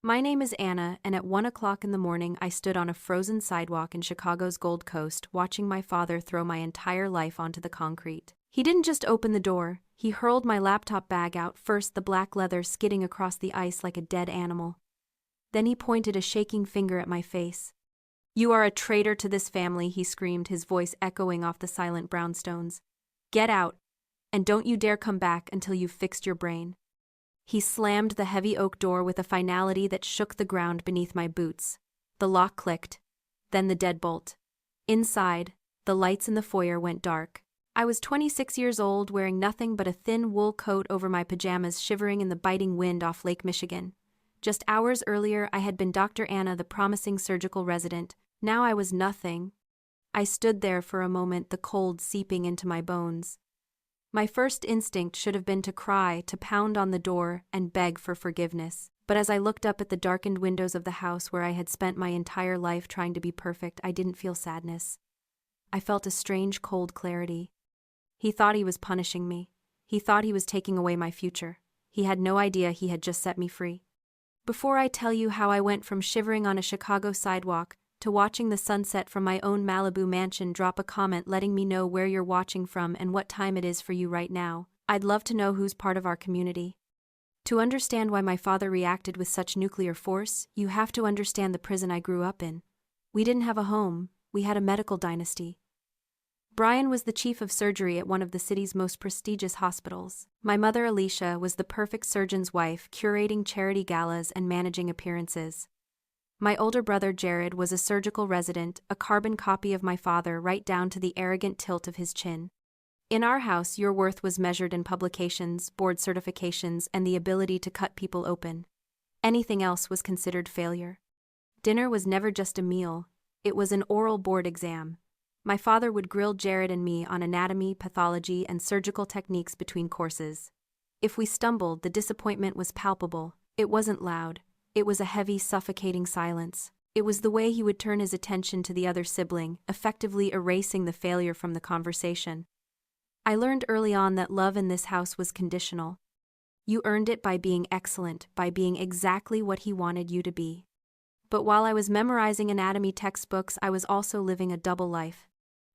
My name is Anna, and at 1 o'clock in the morning I stood on a frozen sidewalk in Chicago's Gold Coast watching my father throw my entire life onto the concrete. He didn't just open the door, he hurled my laptop bag out, first the black leather skidding across the ice like a dead animal. Then he pointed a shaking finger at my face. "You are a traitor to this family," he screamed, his voice echoing off the silent brownstones. "Get out, and don't you dare come back until you've fixed your brain." He slammed the heavy oak door with a finality that shook the ground beneath my boots. The lock clicked, then the deadbolt. Inside, the lights in the foyer went dark. I was 26 years old, wearing nothing but a thin wool coat over my pajamas, shivering in the biting wind off Lake Michigan. Just hours earlier, I had been Dr. Anna, the promising surgical resident. Now I was nothing. I stood there for a moment, the cold seeping into my bones. My first instinct should have been to cry, to pound on the door, and beg for forgiveness. But as I looked up at the darkened windows of the house where I had spent my entire life trying to be perfect, I didn't feel sadness. I felt a strange, cold clarity. He thought he was punishing me. He thought he was taking away my future. He had no idea he had just set me free. Before I tell you how I went from shivering on a Chicago sidewalk to watching the sunset from my own Malibu mansion, drop a comment letting me know where you're watching from and what time it is for you right now. I'd love to know who's part of our community. To understand why my father reacted with such nuclear force, you have to understand the prison I grew up in. We didn't have a home, we had a medical dynasty. Brian was the chief of surgery at one of the city's most prestigious hospitals. My mother, Alicia, was the perfect surgeon's wife, curating charity galas and managing appearances. My older brother, Jared, was a surgical resident, a carbon copy of my father right down to the arrogant tilt of his chin. In our house, your worth was measured in publications, board certifications, and the ability to cut people open. Anything else was considered failure. Dinner was never just a meal, it was an oral board exam. My father would grill Jared and me on anatomy, pathology, and surgical techniques between courses. If we stumbled, the disappointment was palpable. It wasn't loud. It was a heavy, suffocating silence. It was the way he would turn his attention to the other sibling, effectively erasing the failure from the conversation. I learned early on that love in this house was conditional. You earned it by being excellent, by being exactly what he wanted you to be. But while I was memorizing anatomy textbooks, I was also living a double life.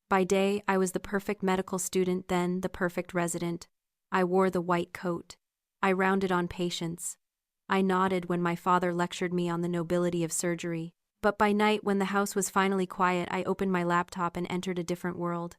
By day, I was the perfect medical student, then the perfect resident. I wore the white coat. I rounded on patients. I nodded when my father lectured me on the nobility of surgery. But by night, when the house was finally quiet, I opened my laptop and entered a different world.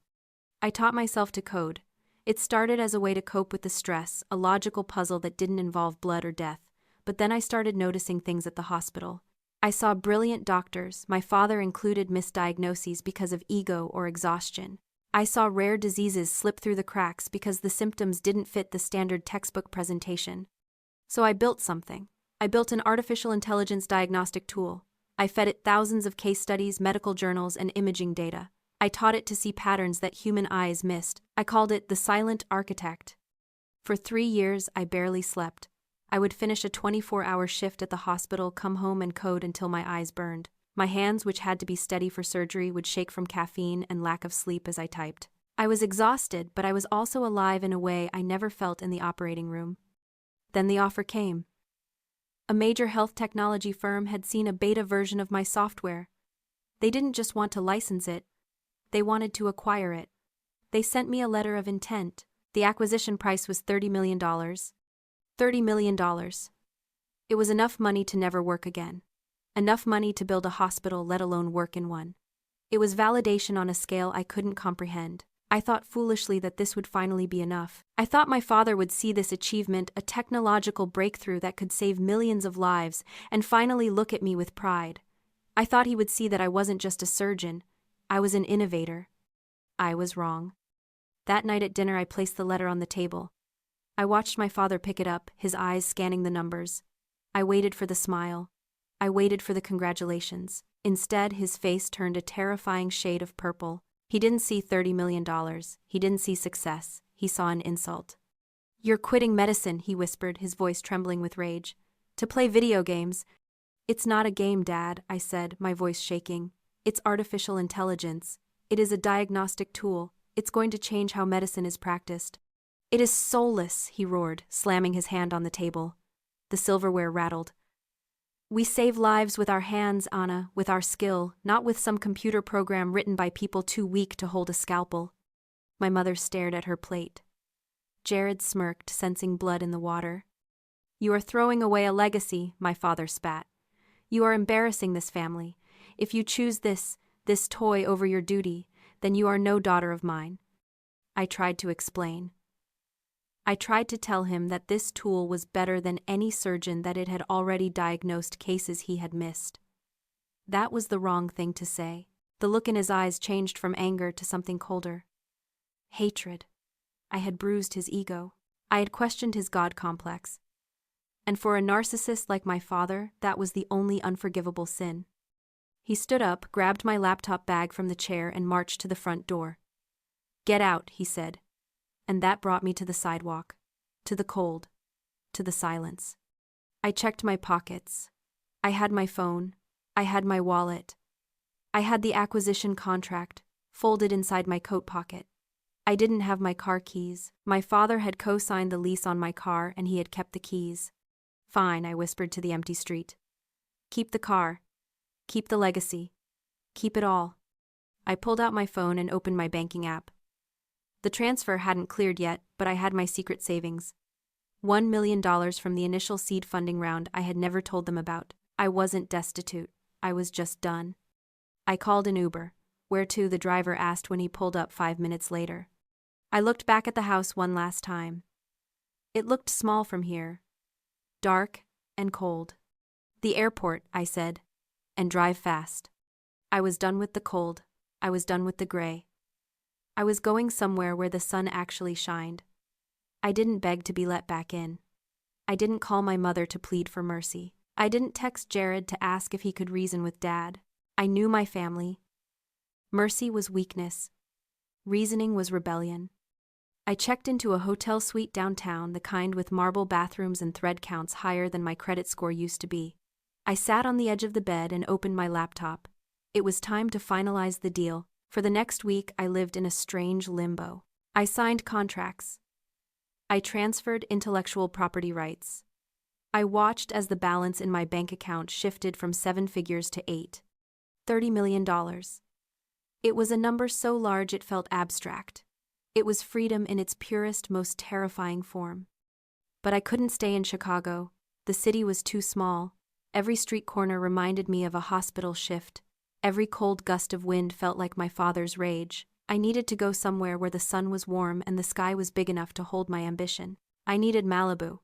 I taught myself to code. It started as a way to cope with the stress, a logical puzzle that didn't involve blood or death. But then I started noticing things at the hospital. I saw brilliant doctors, my father included, misdiagnoses because of ego or exhaustion. I saw rare diseases slip through the cracks because the symptoms didn't fit the standard textbook presentation. So I built something. I built an artificial intelligence diagnostic tool. I fed it thousands of case studies, medical journals, and imaging data. I taught it to see patterns that human eyes missed. I called it the silent architect. For 3 years, I barely slept. I would finish a 24-hour shift at the hospital, come home and code until my eyes burned. My hands, which had to be steady for surgery, would shake from caffeine and lack of sleep as I typed. I was exhausted, but I was also alive in a way I never felt in the operating room. Then the offer came. A major health technology firm had seen a beta version of my software. They didn't just want to license it, they wanted to acquire it. They sent me a letter of intent. The acquisition price was $30 million. $30 million. It was enough money to never work again. Enough money to build a hospital, let alone work in one. It was validation on a scale I couldn't comprehend. I thought foolishly that this would finally be enough. I thought my father would see this achievement, a technological breakthrough that could save millions of lives, and finally look at me with pride. I thought he would see that I wasn't just a surgeon, I was an innovator. I was wrong. That night at dinner, I placed the letter on the table. I watched my father pick it up, his eyes scanning the numbers. I waited for the smile. I waited for the congratulations. Instead, his face turned a terrifying shade of purple. He didn't see $30 million. He didn't see success. He saw an insult. "You're quitting medicine," he whispered, his voice trembling with rage. "To play video games." "It's not a game, Dad," I said, my voice shaking. "It's artificial intelligence. It is a diagnostic tool. It's going to change how medicine is practiced." "It is soulless," he roared, slamming his hand on the table. The silverware rattled. We save lives with our hands, Anna, with our skill, not with some computer program written by people too weak to hold a scalpel. My mother stared at her plate. Jared smirked, sensing blood in the water. You are throwing away a legacy, my father spat. You are embarrassing this family. If you choose this toy over your duty, then you are no daughter of mine. I tried to explain. I tried to tell him that this tool was better than any surgeon, that it had already diagnosed cases he had missed. That was the wrong thing to say. The look in his eyes changed from anger to something colder. Hatred. I had bruised his ego. I had questioned his God complex. And for a narcissist like my father, that was the only unforgivable sin. He stood up, grabbed my laptop bag from the chair, and marched to the front door. Get out, he said. And that brought me to the sidewalk, to the cold, to the silence. I checked my pockets. I had my phone. I had my wallet. I had the acquisition contract, folded inside my coat pocket. I didn't have my car keys. My father had co-signed the lease on my car, and he had kept the keys. Fine, I whispered to the empty street. Keep the car. Keep the legacy. Keep it all. I pulled out my phone and opened my banking app. The transfer hadn't cleared yet, but I had my secret savings. $1 million from the initial seed funding round I had never told them about. I wasn't destitute. I was just done. I called an Uber, whereto the driver asked when he pulled up 5 minutes later. I looked back at the house one last time. It looked small from here. Dark and cold. The airport, I said, and drive fast. I was done with the cold. I was done with the gray. I was going somewhere where the sun actually shined. I didn't beg to be let back in. I didn't call my mother to plead for mercy. I didn't text Jared to ask if he could reason with Dad. I knew my family. Mercy was weakness. Reasoning was rebellion. I checked into a hotel suite downtown, the kind with marble bathrooms and thread counts higher than my credit score used to be. I sat on the edge of the bed and opened my laptop. It was time to finalize the deal. For the next week, I lived in a strange limbo. I signed contracts. I transferred intellectual property rights. I watched as the balance in my bank account shifted from 7 figures to 8. $30 million. It was a number so large it felt abstract. It was freedom in its purest, most terrifying form. But I couldn't stay in Chicago. The city was too small. Every street corner reminded me of a hospital shift. Every cold gust of wind felt like my father's rage. I needed to go somewhere where the sun was warm and the sky was big enough to hold my ambition. I needed Malibu.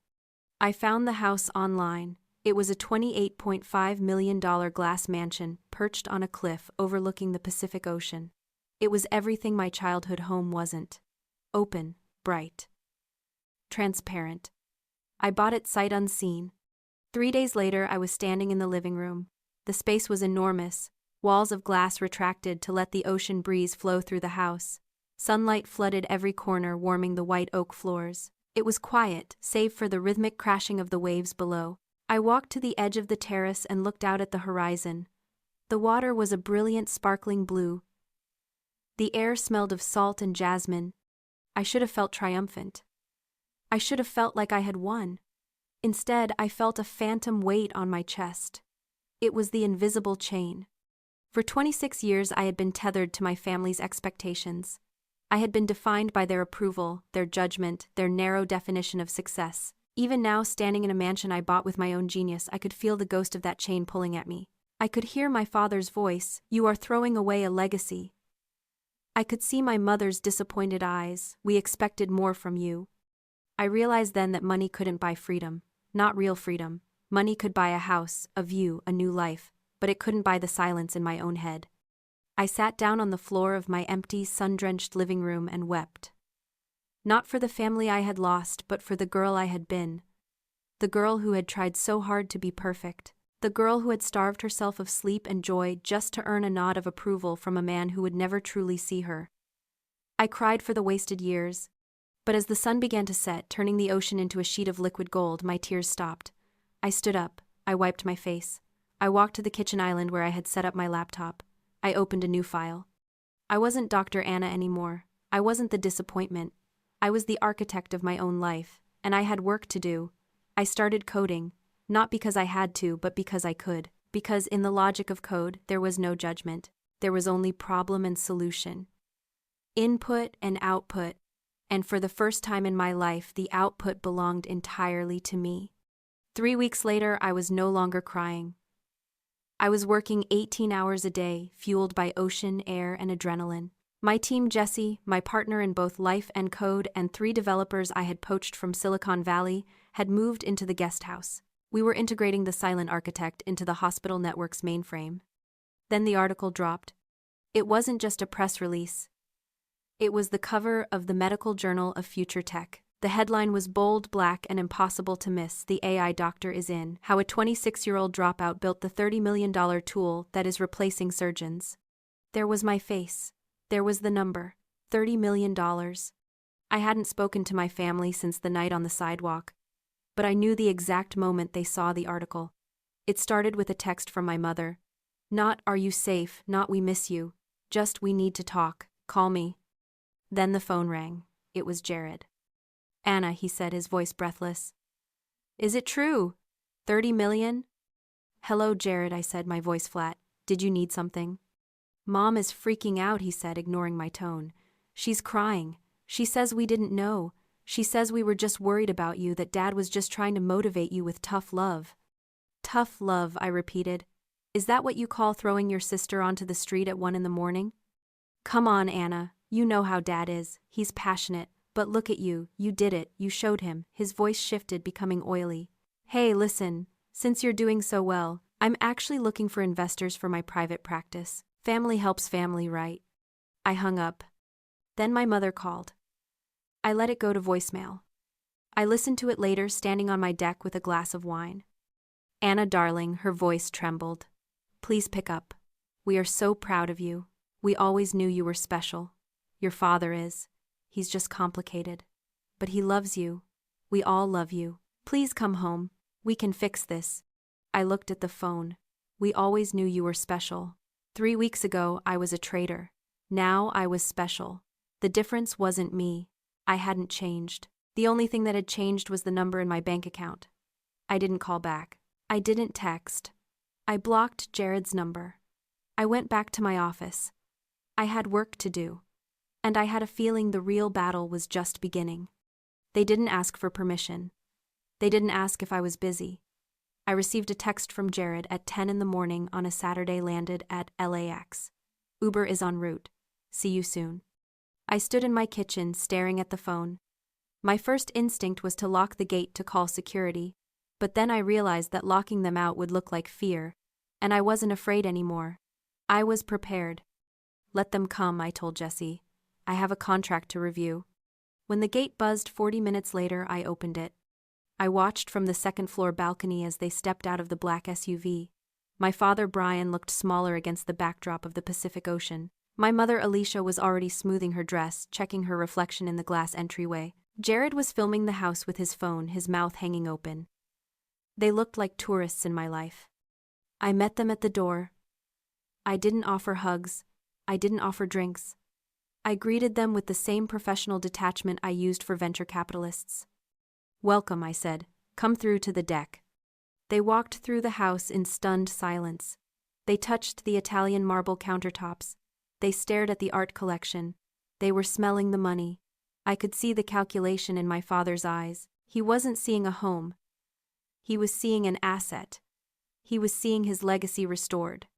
I found the house online. It was a $28.5 million glass mansion perched on a cliff overlooking the Pacific Ocean. It was everything my childhood home wasn't. Open, bright, transparent. I bought it sight unseen. 3 days later, I was standing in the living room. The space was enormous. Walls of glass retracted to let the ocean breeze flow through the house. Sunlight flooded every corner, warming the white oak floors. It was quiet, save for the rhythmic crashing of the waves below. I walked to the edge of the terrace and looked out at the horizon. The water was a brilliant, sparkling blue. The air smelled of salt and jasmine. I should have felt triumphant. I should have felt like I had won. Instead, I felt a phantom weight on my chest. It was the invisible chain. For 26 years, I had been tethered to my family's expectations. I had been defined by their approval, their judgment, their narrow definition of success. Even now, standing in a mansion I bought with my own genius, I could feel the ghost of that chain pulling at me. I could hear my father's voice, "You are throwing away a legacy." I could see my mother's disappointed eyes, "We expected more from you." I realized then that money couldn't buy freedom, not real freedom. Money could buy a house, a view, a new life, but it couldn't buy the silence in my own head. I sat down on the floor of my empty, sun-drenched living room and wept. Not for the family I had lost, but for the girl I had been. The girl who had tried so hard to be perfect. The girl who had starved herself of sleep and joy just to earn a nod of approval from a man who would never truly see her. I cried for the wasted years. But as the sun began to set, turning the ocean into a sheet of liquid gold, my tears stopped. I stood up. I wiped my face. I walked to the kitchen island where I had set up my laptop. I opened a new file. I wasn't Dr. Anna anymore. I wasn't the disappointment. I was the architect of my own life, and I had work to do. I started coding. Not because I had to, but because I could. Because in the logic of code, there was no judgment. There was only problem and solution. Input and output. And for the first time in my life, the output belonged entirely to me. 3 weeks later, I was no longer crying. I was working 18 hours a day, fueled by ocean, air, and adrenaline. My team, Jesse, my partner in both life and code, and 3 developers I had poached from Silicon Valley, had moved into the guest house. We were integrating the silent architect into the hospital network's mainframe. Then the article dropped. It wasn't just a press release. It was the cover of the Medical Journal of Future Tech. The headline was bold, black, and impossible to miss. The AI doctor is in. How a 26-year-old dropout built the $30 million tool that is replacing surgeons. There was my face. There was the number. $30 million. I hadn't spoken to my family since the night on the sidewalk, but I knew the exact moment they saw the article. It started with a text from my mother. Not, "Are you safe?" Not, "We miss you." Just, "We need to talk. Call me." Then the phone rang. It was Jared. "Anna," he said, his voice breathless. "Is it true? 30 million? "Hello, Jared," I said, my voice flat. "Did you need something?" "Mom is freaking out," he said, ignoring my tone. "She's crying. She says we didn't know. She says we were just worried about you, that Dad was just trying to motivate you with tough love." "Tough love," I repeated. "Is that what you call throwing your sister onto the street at 1 a.m? Come on, Anna. You know how Dad is. He's passionate. But look at you. You did it. You showed him." His voice shifted, becoming oily. "Hey, listen. Since you're doing so well, I'm actually looking for investors for my private practice. Family helps family, right?" I hung up. Then my mother called. I let it go to voicemail. I listened to it later, standing on my deck with a glass of wine. "Anna, darling," her voice trembled. "Please pick up. We are so proud of you. We always knew you were special. Your father is. He's just complicated. But he loves you. We all love you. Please come home. We can fix this." I looked at the phone. "We always knew you were special. 3 weeks ago, I was a traitor. Now I was special. The difference wasn't me. I hadn't changed. The only thing that had changed was the number in my bank account." I didn't call back. I didn't text. I blocked Jared's number. I went back to my office. I had work to do. And I had a feeling the real battle was just beginning. They didn't ask for permission. They didn't ask if I was busy. I received a text from Jared at 10 in the morning on a Saturday, landed at LAX. "Uber is en route. See you soon." I stood in my kitchen, staring at the phone. My first instinct was to lock the gate to call security, but then I realized that locking them out would look like fear, and I wasn't afraid anymore. I was prepared. "Let them come," I told Jesse. "I have a contract to review." When the gate buzzed 40 minutes later, I opened it. I watched from the second-floor balcony as they stepped out of the black SUV. My father, Brian, looked smaller against the backdrop of the Pacific Ocean. My mother, Alicia, was already smoothing her dress, checking her reflection in the glass entryway. Jared was filming the house with his phone, his mouth hanging open. They looked like tourists in my life. I met them at the door. I didn't offer hugs. I didn't offer drinks. I greeted them with the same professional detachment I used for venture capitalists. "Welcome," I said. "Come through to the deck." They walked through the house in stunned silence. They touched the Italian marble countertops. They stared at the art collection. They were smelling the money. I could see the calculation in my father's eyes. He wasn't seeing a home. He was seeing an asset. He was seeing his legacy restored.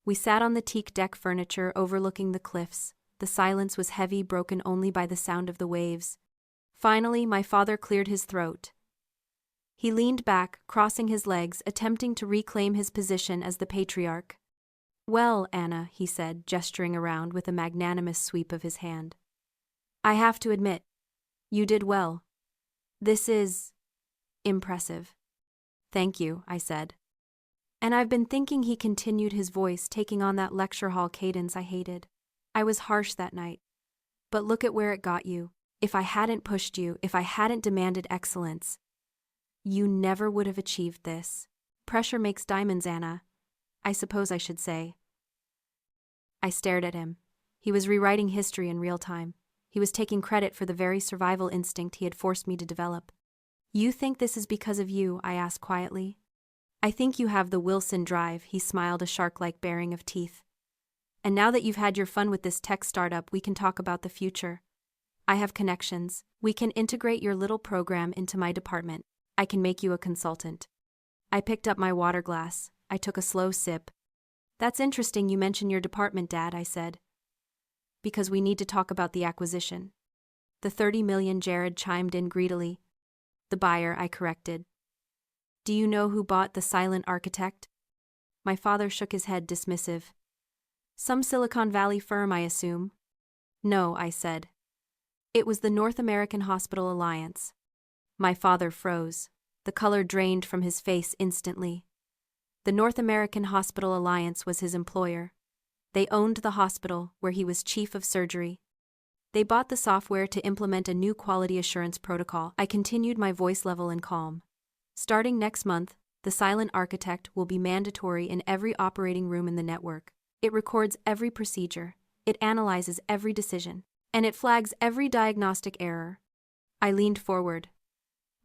We sat on the teak deck furniture overlooking the cliffs. The silence was heavy, broken only by the sound of the waves. Finally, my father cleared his throat. He leaned back, crossing his legs, attempting to reclaim his position as the patriarch. "Well, Anna," he said, gesturing around with a magnanimous sweep of his hand. "I have to admit, you did well. This is impressive." "Thank you," I said. "And I've been thinking," he continued, his voice taking on that lecture hall cadence I hated. "I was harsh that night. But look at where it got you. If I hadn't pushed you, if I hadn't demanded excellence, you never would have achieved this. Pressure makes diamonds, Anna. I suppose I should say." I stared at him. He was rewriting history in real time. He was taking credit for the very survival instinct he had forced me to develop. "You think this is because of you?" I asked quietly. I think you have the Wilson drive, he smiled, a shark-like baring of teeth. And now that you've had your fun with this tech startup, we can talk about the future. I have connections. We can integrate your little program into my department. I can make you a consultant. I picked up my water glass. I took a slow sip. That's interesting you mention your department, Dad, I said. Because we need to talk about the acquisition. The 30 million, Jared chimed in greedily. The buyer, I corrected. Do you know who bought the silent architect? My father shook his head, dismissive. Some Silicon Valley firm, I assume. No, I said. It was the North American Hospital Alliance. My father froze. The color drained from his face instantly. The North American Hospital Alliance was his employer. They owned the hospital, where he was chief of surgery. They bought the software to implement a new quality assurance protocol. I continued, my voice level and calm. Starting next month, the silent architect will be mandatory in every operating room in the network. It records every procedure, it analyzes every decision, and it flags every diagnostic error. I leaned forward.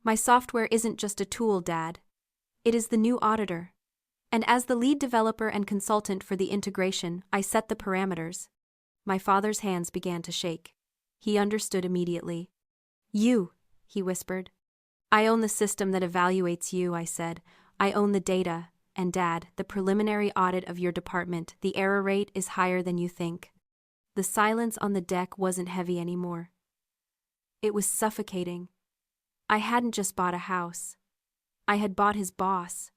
My software isn't just a tool, Dad. It is the new auditor. And as the lead developer and consultant for the integration, I set the parameters. My father's hands began to shake. He understood immediately. You, he whispered. I own the system that evaluates you, I said. I own the data, and Dad, the preliminary audit of your department, the error rate is higher than you think. The silence on the deck wasn't heavy anymore. It was suffocating. I hadn't just bought a house. I had bought his boss.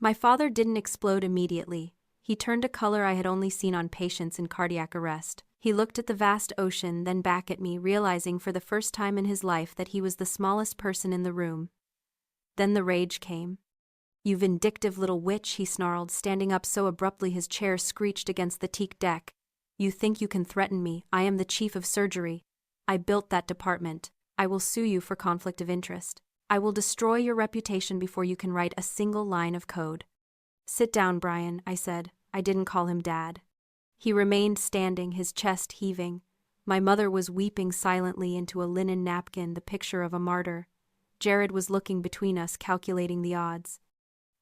My father didn't explode immediately. He turned a color I had only seen on patients in cardiac arrest. He looked at the vast ocean, then back at me, realizing for the first time in his life that he was the smallest person in the room. Then the rage came. You vindictive little witch, he snarled, standing up so abruptly his chair screeched against the teak deck. You think you can threaten me? I am the chief of surgery. I built that department. I will sue you for conflict of interest. I will destroy your reputation before you can write a single line of code. Sit down, Brian, I said. I didn't call him Dad. He remained standing, his chest heaving. My mother was weeping silently into a linen napkin, the picture of a martyr. Jared was looking between us, calculating the odds.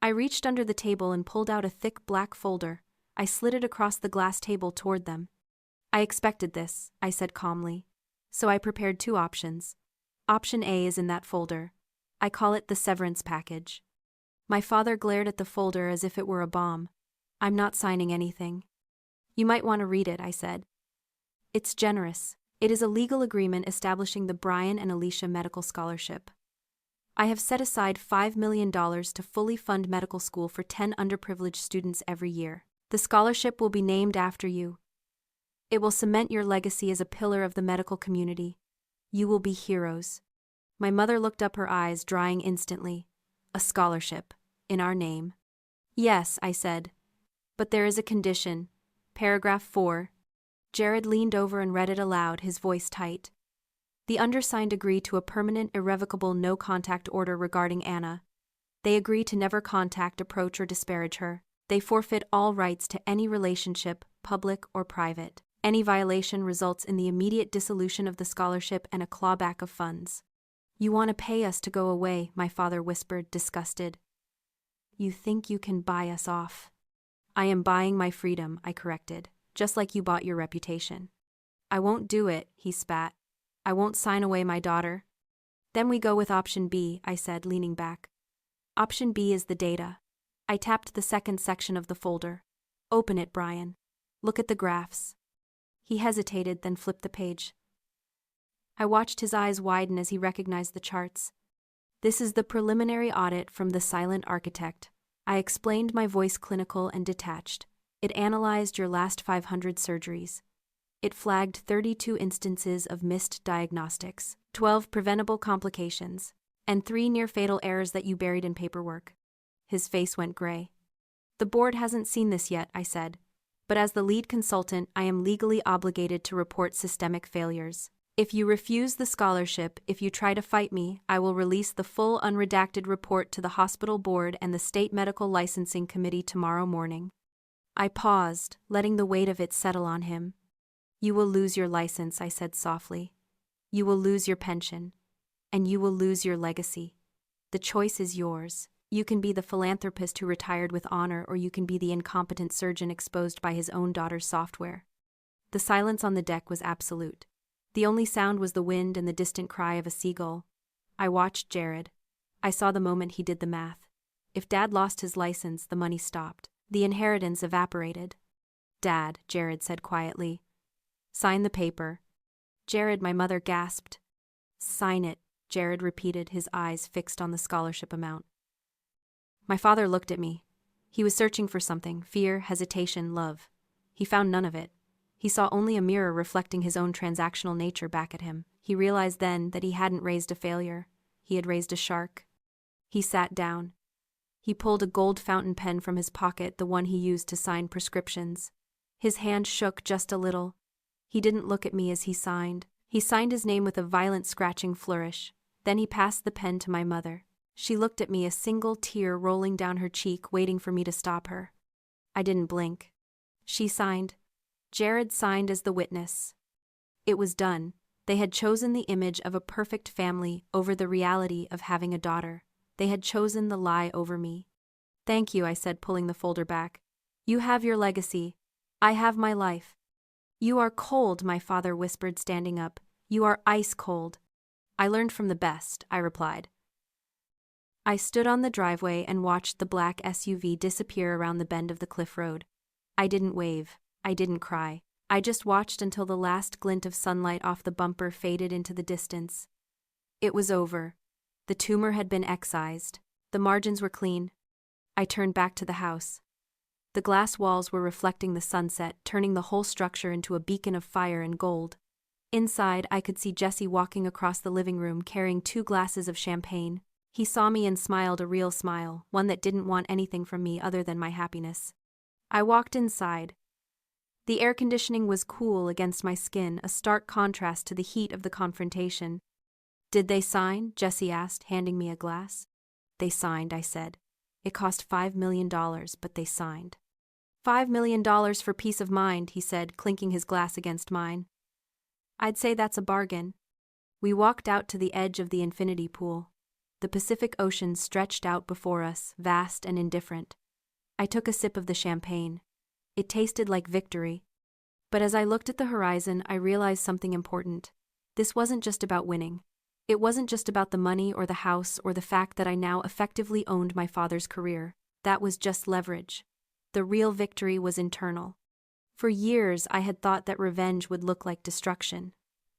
I reached under the table and pulled out a thick black folder. I slid it across the glass table toward them. I expected this, I said calmly. So I prepared two options. Option A is in that folder. I call it the severance package. My father glared at the folder as if it were a bomb. I'm not signing anything. You might want to read it, I said. It's generous. It is a legal agreement establishing the Brian and Alicia Medical Scholarship. I have set aside $5 million to fully fund medical school for 10 underprivileged students every year. The scholarship will be named after you. It will cement your legacy as a pillar of the medical community. You will be heroes. My mother looked up, her eyes drying instantly. A scholarship. In our name. Yes, I said. But there is a condition. Paragraph 4. Jared leaned over and read it aloud, his voice tight. The undersigned agree to a permanent, irrevocable no-contact order regarding Anna. They agree to never contact, approach, or disparage her. They forfeit all rights to any relationship, public or private. Any violation results in the immediate dissolution of the scholarship and a clawback of funds. You want to pay us to go away, my father whispered, disgusted. You think you can buy us off? I am buying my freedom, I corrected, just like you bought your reputation. I won't do it, he spat. I won't sign away my daughter. Then we go with option B, I said, leaning back. Option B is the data. I tapped the second section of the folder. Open it, Brian. Look at the graphs. He hesitated, then flipped the page. I watched his eyes widen as he recognized the charts. This is the preliminary audit from the silent architect. I explained, my voice clinical and detached. It analyzed your last 500 surgeries. It flagged 32 instances of missed diagnostics, 12 preventable complications, and 3 near-fatal errors that you buried in paperwork. His face went gray. The board hasn't seen this yet, I said. But as the lead consultant, I am legally obligated to report systemic failures. If you refuse the scholarship, if you try to fight me, I will release the full unredacted report to the hospital board and the state medical licensing committee tomorrow morning. I paused, letting the weight of it settle on him. You will lose your license, I said softly. You will lose your pension. And you will lose your legacy. The choice is yours. You can be the philanthropist who retired with honor, or you can be the incompetent surgeon exposed by his own daughter's software. The silence on the deck was absolute. The only sound was the wind and the distant cry of a seagull. I watched Jared. I saw the moment he did the math. If Dad lost his license, the money stopped. The inheritance evaporated. "Dad," Jared said quietly. "Sign the paper." "Jared," my mother gasped. "Sign it," Jared repeated, his eyes fixed on the scholarship amount. My father looked at me. He was searching for something: fear, hesitation, love. He found none of it. He saw only a mirror reflecting his own transactional nature back at him. He realized then that he hadn't raised a failure. He had raised a shark. He sat down. He pulled a gold fountain pen from his pocket, the one he used to sign prescriptions. His hand shook just a little. He didn't look at me as he signed. He signed his name with a violent scratching flourish. Then he passed the pen to my mother. She looked at me, a single tear rolling down her cheek, waiting for me to stop her. I didn't blink. She signed. Jared signed as the witness. It was done. They had chosen the image of a perfect family over the reality of having a daughter. They had chosen the lie over me. "Thank you," I said, pulling the folder back. "You have your legacy. I have my life." "You are cold," my father whispered, standing up. "You are ice cold." "I learned from the best," I replied. I stood on the driveway and watched the black SUV disappear around the bend of the cliff road. I didn't wave. I didn't cry. I just watched until the last glint of sunlight off the bumper faded into the distance. It was over. The tumor had been excised. The margins were clean. I turned back to the house. The glass walls were reflecting the sunset, turning the whole structure into a beacon of fire and gold. Inside, I could see Jesse walking across the living room carrying 2 glasses of champagne. He saw me and smiled, a real smile, one that didn't want anything from me other than my happiness. I walked inside. The air conditioning was cool against my skin, a stark contrast to the heat of the confrontation. "Did they sign?" Jesse asked, handing me a glass. "They signed," I said. "It cost $5 million, but they signed." $5 million for peace of mind," he said, clinking his glass against mine. "I'd say that's a bargain." We walked out to the edge of the infinity pool. The Pacific Ocean stretched out before us, vast and indifferent. I took a sip of the champagne. It tasted like victory. But as I looked at the horizon, I realized something important. This wasn't just about winning. It wasn't just about the money or the house or the fact that I now effectively owned my father's career. That was just leverage. The real victory was internal. For years, I had thought that revenge would look like destruction.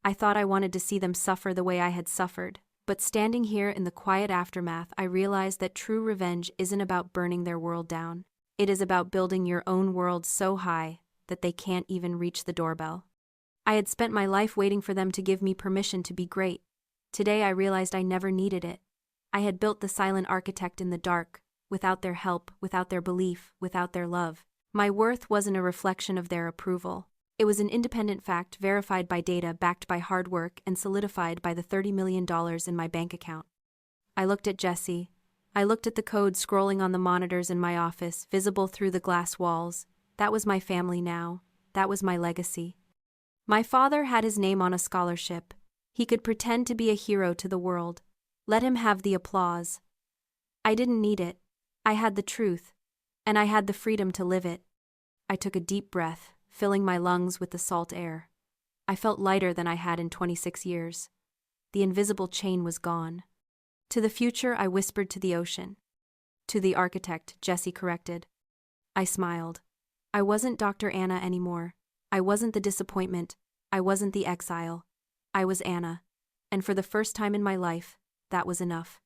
I thought I wanted to see them suffer the way I had suffered. But standing here in the quiet aftermath, I realized that true revenge isn't about burning their world down. It is about building your own world so high that they can't even reach the doorbell. I had spent my life waiting for them to give me permission to be great. Today I realized I never needed it. I had built the silent architect in the dark, without their help, without their belief, without their love. My worth wasn't a reflection of their approval. It was an independent fact, verified by data, backed by hard work, and solidified by the $30 million in my bank account. I looked at Jesse. I looked at the code scrolling on the monitors in my office, visible through the glass walls. That was my family now. That was my legacy. My father had his name on a scholarship. He could pretend to be a hero to the world. Let him have the applause. I didn't need it. I had the truth, and I had the freedom to live it. I took a deep breath, filling my lungs with the salt air. I felt lighter than I had in 26 years. The invisible chain was gone. To the future, I whispered to the ocean. To the architect, Jesse corrected. I smiled. I wasn't Dr. Anna anymore. I wasn't the disappointment. I wasn't the exile. I was Anna. And for the first time in my life, that was enough.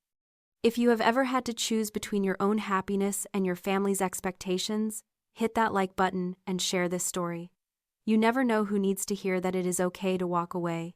If you have ever had to choose between your own happiness and your family's expectations, hit that like button and share this story. You never know who needs to hear that it is okay to walk away.